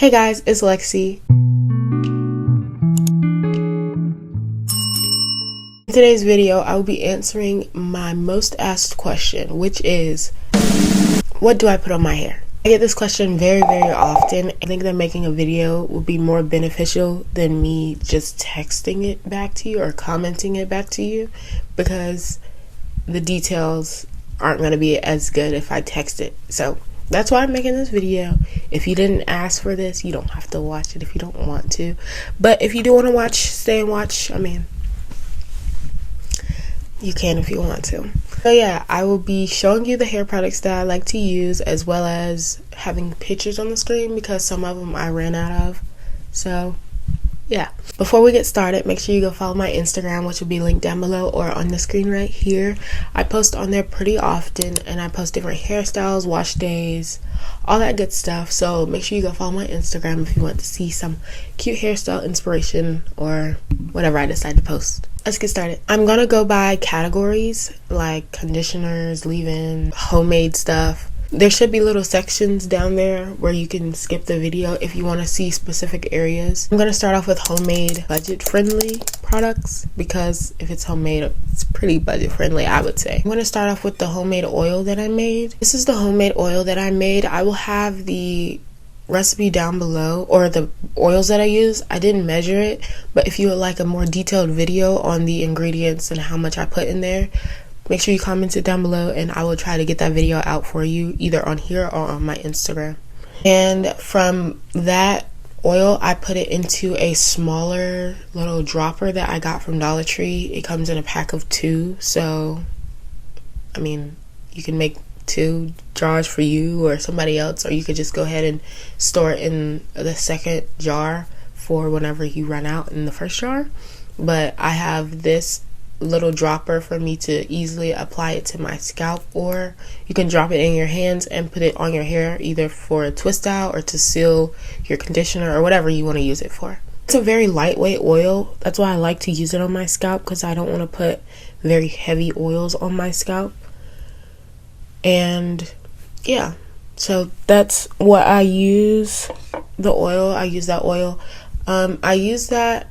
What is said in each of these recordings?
Hey guys, it's Lexi. In today's video, I will be answering my most asked question, which is, what do I put on my hair? I get this question very often. I think that making a video would be more beneficial than me just texting it back to you or commenting it back to you, because the details aren't going to be as good if I text it. So that's why I'm making this video. If you didn't ask for this, you don't have to watch it if you don't want to. But if you do want to watch, stay and watch. I mean, you can if you want to. So yeah, I will be showing you the hair products that I like to use, as well as having pictures on the screen because some of them I ran out of. So yeah, before we get started, make sure you go follow my Instagram, which will be linked down below or on the screen right here. I post on there pretty often, and I post different hairstyles, wash days, all that good stuff. So make sure you go follow my Instagram if you want to see some cute hairstyle inspiration or whatever I decide to post. Let's get started. I'm gonna go by categories like conditioners, leave-in, homemade stuff. There should be little sections down there where you can skip the video if you want to see specific areas. I'm going to start off with homemade budget-friendly products, because if it's homemade, it's pretty budget-friendly, I would say. I'm going to start off with the homemade oil that I made. This is the homemade oil that I made. I will have the recipe down below, or the oils that I use. I didn't measure it, but if you would like a more detailed video on the ingredients and how much I put in there, make sure you comment it down below and I will try to get that video out for you, either on here or on my Instagram. And from that oil, I put it into a smaller little dropper that I got from Dollar Tree. It comes in a pack of 2, so I mean, you can make 2 jars for you or somebody else, or you could just go ahead and store it in the second jar for whenever you run out in the first jar. But I have this little dropper for me to easily apply it to my scalp, or you can drop it in your hands and put it on your hair, either for a twist out or to seal your conditioner or whatever you want to use it for. It's a very lightweight oil. That's why I like to use it on my scalp, because I don't want to put very heavy oils on my scalp. And yeah, so that's what I use. The oil, I use that oil. I use that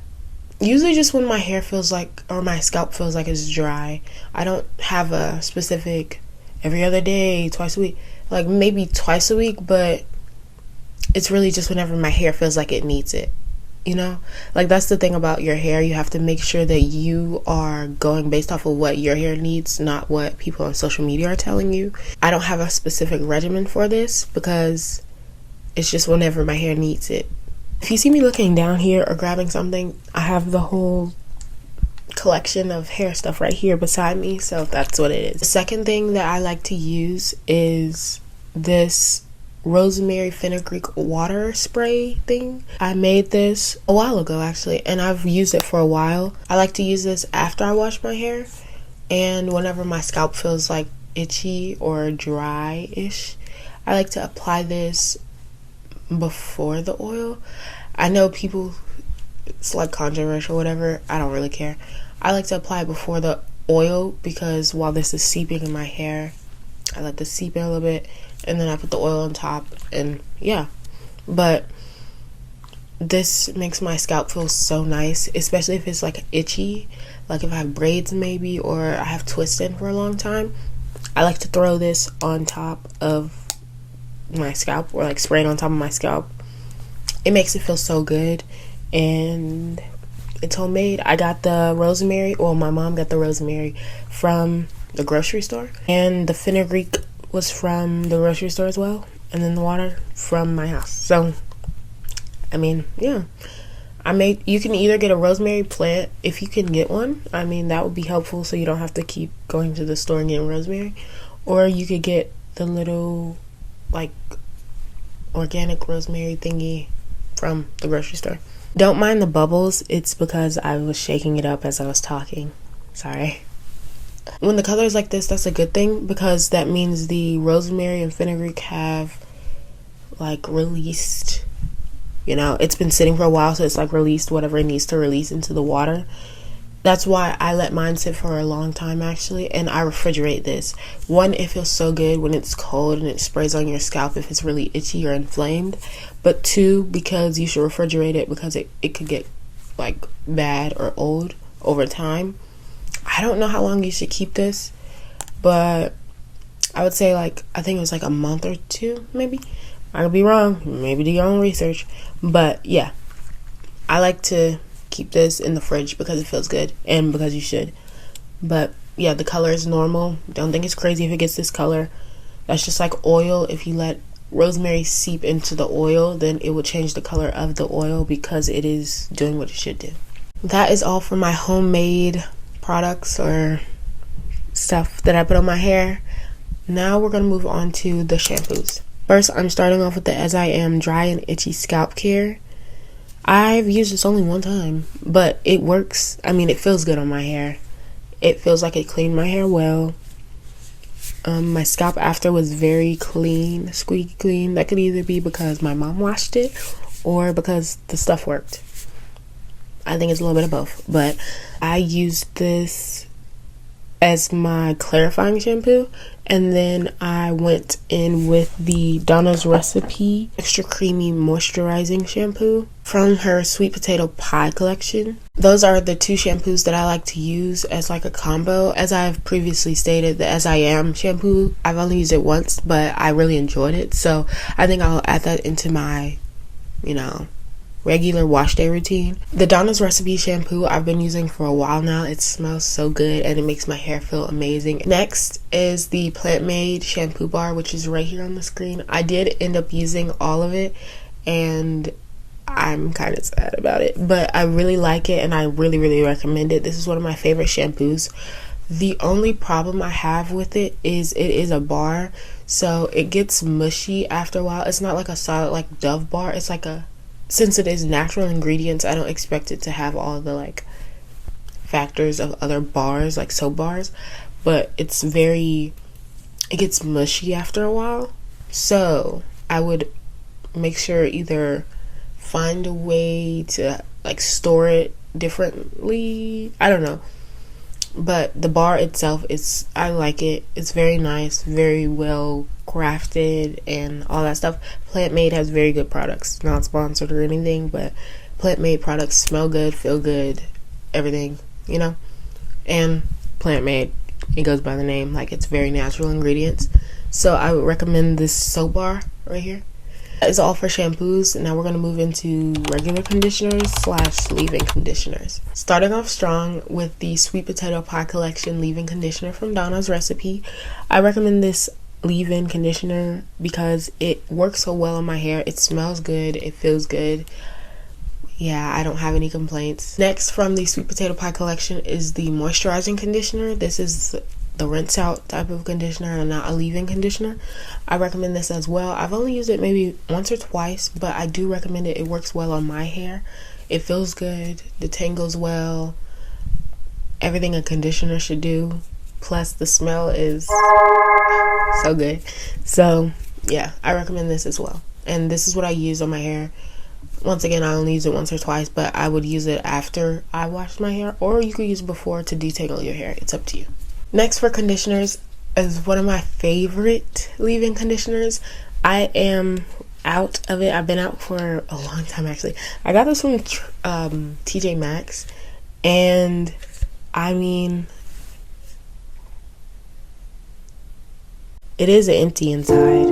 usually just when my hair feels like, or my scalp feels like it's dry. I don't have a specific every other day, twice a week, like maybe twice a week, but it's really just whenever my hair feels like it needs it, you know? Like, that's the thing about your hair. You have to make sure that you are going based off of what your hair needs, not what people on social media are telling you. I don't have a specific regimen for this because it's just whenever my hair needs it. If you see me looking down here or grabbing something, I have the whole collection of hair stuff right here beside me, so that's what it is. The second thing that I like to use is this rosemary fenugreek water spray thing. I made this a while ago actually, and I've used it for a while. I like to use this after I wash my hair, and whenever my scalp feels like itchy or dry-ish, I like to apply this before the oil. I know people, it's like controversial, whatever. I don't really care. I like to apply it before the oil, because while this is seeping in my hair, I let this seep in a little bit, and then I put the oil on top, and yeah. But this makes my scalp feel so nice, especially if it's like itchy, like if I have braids maybe, or I have twists in for a long time. I like to throw this on top of my scalp, or like spray it on top of my scalp. It makes it feel so good, and it's homemade. I got the rosemary, well, my mom got the rosemary from the grocery store, and the fenugreek was from the grocery store as well, and then the water from my house. So I mean, yeah, you can either get a rosemary plant if you can get one. I mean, that would be helpful, so you don't have to keep going to the store and getting rosemary, or you could get the little like organic rosemary thingy from the grocery store. Don't mind the bubbles, it's because I was shaking it up as I was talking. Sorry. When the color is like this, that's a good thing, because that means the rosemary and fenugreek have like released, you know, it's been sitting for a while, so it's like released whatever it needs to release into the water. That's why I let mine sit for a long time actually, and I refrigerate this. One, it feels so good when it's cold and it sprays on your scalp if it's really itchy or inflamed. But two, because you should refrigerate it because it could get like bad or old over time. I don't know how long you should keep this, but I would say like, I think it was like a month or two maybe. I could be wrong, maybe do your own research. But yeah, I like to keep this in the fridge because it feels good and because you should. But yeah, the color is normal. Don't think it's crazy if it gets this color. That's just like oil. If you let rosemary seep into the oil, then it will change the color of the oil because it is doing what it should do. That is all for my homemade products or stuff that I put on my hair. Now we're going to move on to the shampoos. First, I'm starting off with the As I Am Dry and Itchy Scalp Care. I've used this only one time, but it works. I mean, it feels good on my hair. It feels like it cleaned my hair well. My scalp after was very clean, squeaky clean. That could either be because my mom washed it or because the stuff worked. I think it's a little bit of both, but I used this as my clarifying shampoo, and then I went in with the Donna's Recipe Extra Creamy Moisturizing Shampoo from her Sweet Potato Pie collection. Those are the two shampoos that I like to use as like a combo. As I've previously stated, the As I Am shampoo, I've only used it once, but I really enjoyed it, so I think I'll add that into my, regular wash day routine. The Donna's Recipe shampoo I've been using for a while now. It smells so good and it makes my hair feel amazing. Next is the Plant Made shampoo bar, which is right here on the screen. I did end up using all of it and I'm kind of sad about it, but I really like it and I really recommend it. This is one of my favorite shampoos. The only problem I have with it is a bar, so it gets mushy after a while. It's not like a solid like Dove bar. It's like since it is natural ingredients, I don't expect it to have all the like factors of other bars, like soap bars, but it gets mushy after a while. So I would make sure either find a way to like store it differently. I don't know. But the bar itself I like it. It's very nice, very well crafted and all that stuff. Plant Made has very good products. Not sponsored or anything, but Plant Made products smell good, feel good, everything, And Plant Made, it goes by the name, like it's very natural ingredients. So I would recommend this soap bar right here. That is all for shampoos. Now we're going to move into regular conditioners / leave-in conditioners. Starting off strong with the Sweet Potato Pie Collection leave-in conditioner from Donna's Recipe. I recommend this leave-in conditioner because it works so well on my hair. It smells good. It feels good. Yeah, I don't have any complaints. Next from the Sweet Potato Pie Collection is the moisturizing conditioner. This is the rinse out type of conditioner and not a leave-in conditioner. I recommend this as well. I've only used it maybe once or twice, but I do recommend it. It works well on my hair. It feels good, detangles well, everything a conditioner should do, plus the smell is so good. So yeah, I recommend this as well, and this is what I use on my hair. Once again, I only use it once or twice, but I would use it after I washed my hair, or you could use it before to detangle your hair. It's up to you. Next for conditioners is one of my favorite leave-in conditioners. I am out of it. I've been out for a long time actually. I got this from TJ Maxx, and I mean, it is empty inside,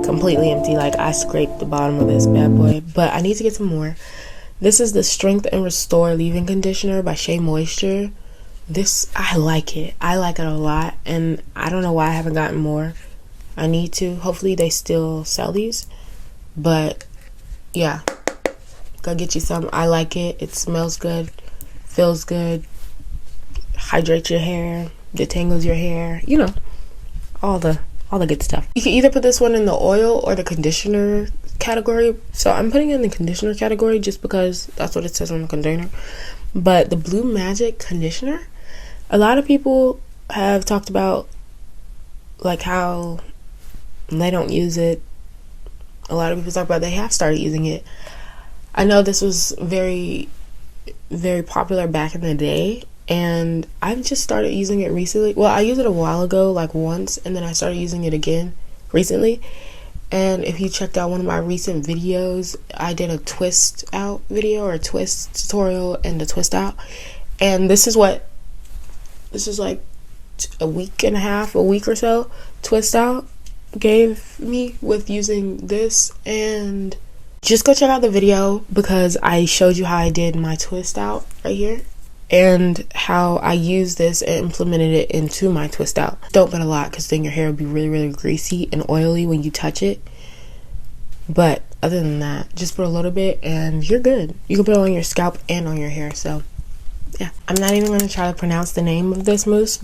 completely empty. Like I scraped the bottom of this bad boy, but I need to get some more. This is the Strength and Restore leave-in conditioner by Shea Moisture. This, I like it a lot, and I don't know why I haven't gotten more. I need to. Hopefully they still sell these, but yeah, go get you some. I like it. It smells good, feels good, hydrates your hair, detangles your hair, all the good stuff. You can either put this one in the oil or the conditioner category. So I'm putting it in the conditioner category just because that's what it says on the container. But the Blue Magic conditioner, a lot of people have talked about like how they don't use it. A lot of people talk about they have started using it. I know this was very very popular back in the day, and I've just started using it recently. Well, I used it a while ago, like once, and then I started using it again recently. And if you checked out one of my recent videos, I did a twist out video or a twist tutorial and a twist out. And this is like a week and a half, a week or so, twist out gave me with using this. And just go check out the video because I showed you how I did my twist out right here and how I used this and implemented it into my twist out. Don't put a lot because then your hair will be really, really greasy and oily when you touch it. But other than that, just put a little bit and you're good. You can put it on your scalp and on your hair. So yeah, I'm not even going to try to pronounce the name of this mousse,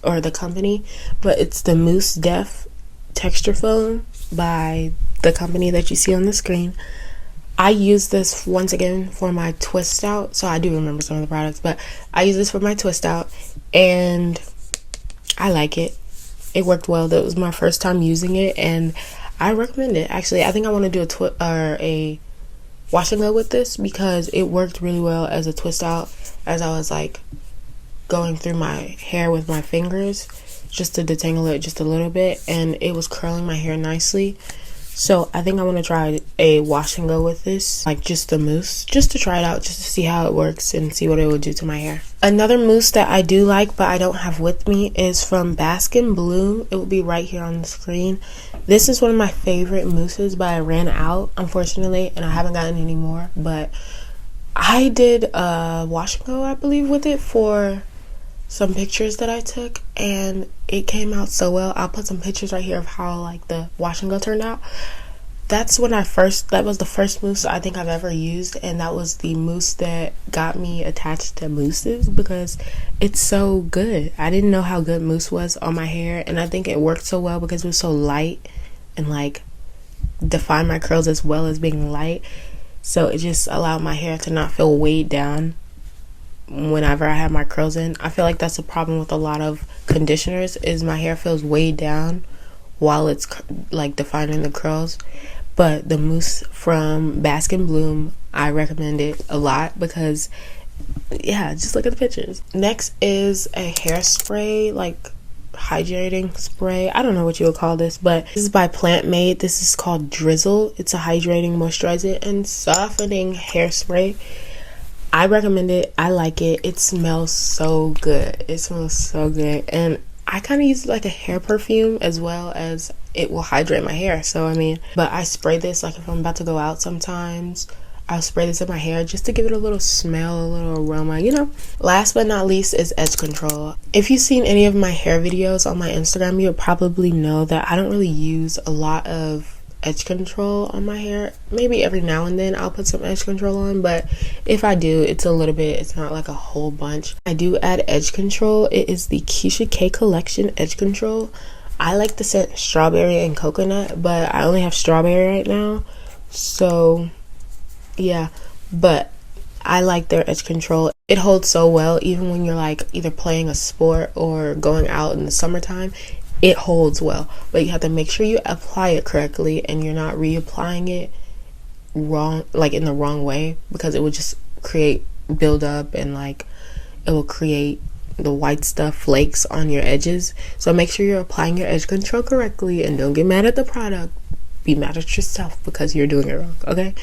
or the company, but it's the Mousse Def Texture Foam by the company that you see on the screen. I use this once again for my twist out, so I do remember some of the products, but I use this for my twist out and I like it. It worked well. That was my first time using it and I recommend it. Actually, I think I want to do a wash and go with this because it worked really well as a twist out as I was like going through my hair with my fingers just to detangle it just a little bit, and it was curling my hair nicely. So I think I want to try a wash and go with this, like just the mousse, just to try it out, just to see how it works and see what it would do to my hair. Another mousse that I do like but I don't have with me is from Bask and Bloom. It will be right here on the screen. This is one of my favorite mousses, but I ran out unfortunately and I haven't gotten any more. But I did a wash and go, I believe, with it for some pictures that I took and it came out so well. I'll put some pictures right here of how like the wash and go turned out. That was the first mousse I think I've ever used, and that was the mousse that got me attached to Mousses because it's so good. I didn't know how good mousse was on my hair, and I think it worked so well because it was so light and like defined my curls as well as being light. So it just allowed my hair to not feel weighed down whenever I have my curls in. I feel like that's a problem with a lot of conditioners, is my hair feels weighed down while it's like defining the curls. But the mousse from Bask and Bloom, I recommend it a lot because yeah, just look at the pictures. Next is a hairspray, like hydrating spray. I don't know what you would call this, but this is by Plant Made. This is called Drizzle. It's a hydrating, moisturizing, and softening hairspray. I recommend it. I like it. It smells so good. It smells so good. And I kind of use it like a hair perfume as well as it will hydrate my hair. So, I mean, but I spray this like if I'm about to go out sometimes. I'll spray this in my hair just to give it a little smell, a little aroma, you know. Last but not least is edge control. If you've seen any of my hair videos on my Instagram, you'll probably know that I don't really use a lot of edge control on my hair. Maybe every now and then I'll put some edge control on, but if I do, it's a little bit. It's not like a whole bunch. I do add edge control. It is the Keisha K Collection edge control. I like the scent strawberry and coconut, but I only have strawberry right now, so yeah. But I like their edge control. It holds so well even when you're like either playing a sport or going out in the summertime. It holds well, but you have to make sure you apply it correctly and you're not reapplying it wrong, like in the wrong way, because it would just create buildup and like it will create the white stuff, flakes on your edges. So make sure you're applying your edge control correctly and don't get mad at the product. Be mad at yourself because you're doing it wrong, okay?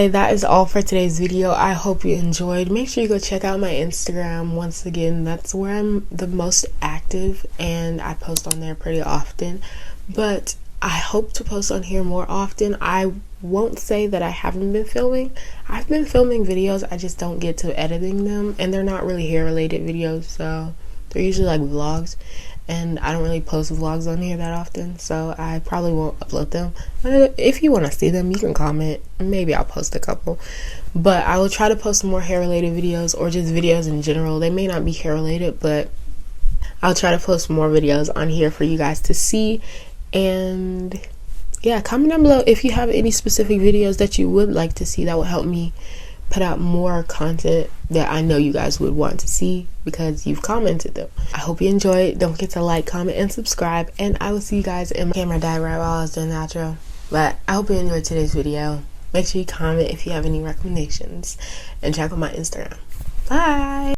That is all for today's video. I hope you enjoyed. Make sure you go check out my Instagram. Once again, that's where I'm the most active and I post on there pretty often. But I hope to post on here more often. I won't say that I haven't been filming. I've been filming videos, I just don't get to editing them, and they're not really hair related videos, so they're usually like vlogs. And I don't really post vlogs on here that often, so I probably won't upload them. If you want to see them, you can comment. Maybe I'll post a couple. But I will try to post more hair-related videos or just videos in general. They may not be hair-related, but I'll try to post more videos on here for you guys to see. And yeah, comment down below if you have any specific videos that you would like to see. That will help me put out more content that I know you guys would want to see because you've commented them. I hope you enjoyed. Don't forget to like, comment, and subscribe, and I will see you guys in my camera died right while I was doing the outro. But I hope you enjoyed today's video. Make sure you comment if you have any recommendations, and check out my Instagram. Bye.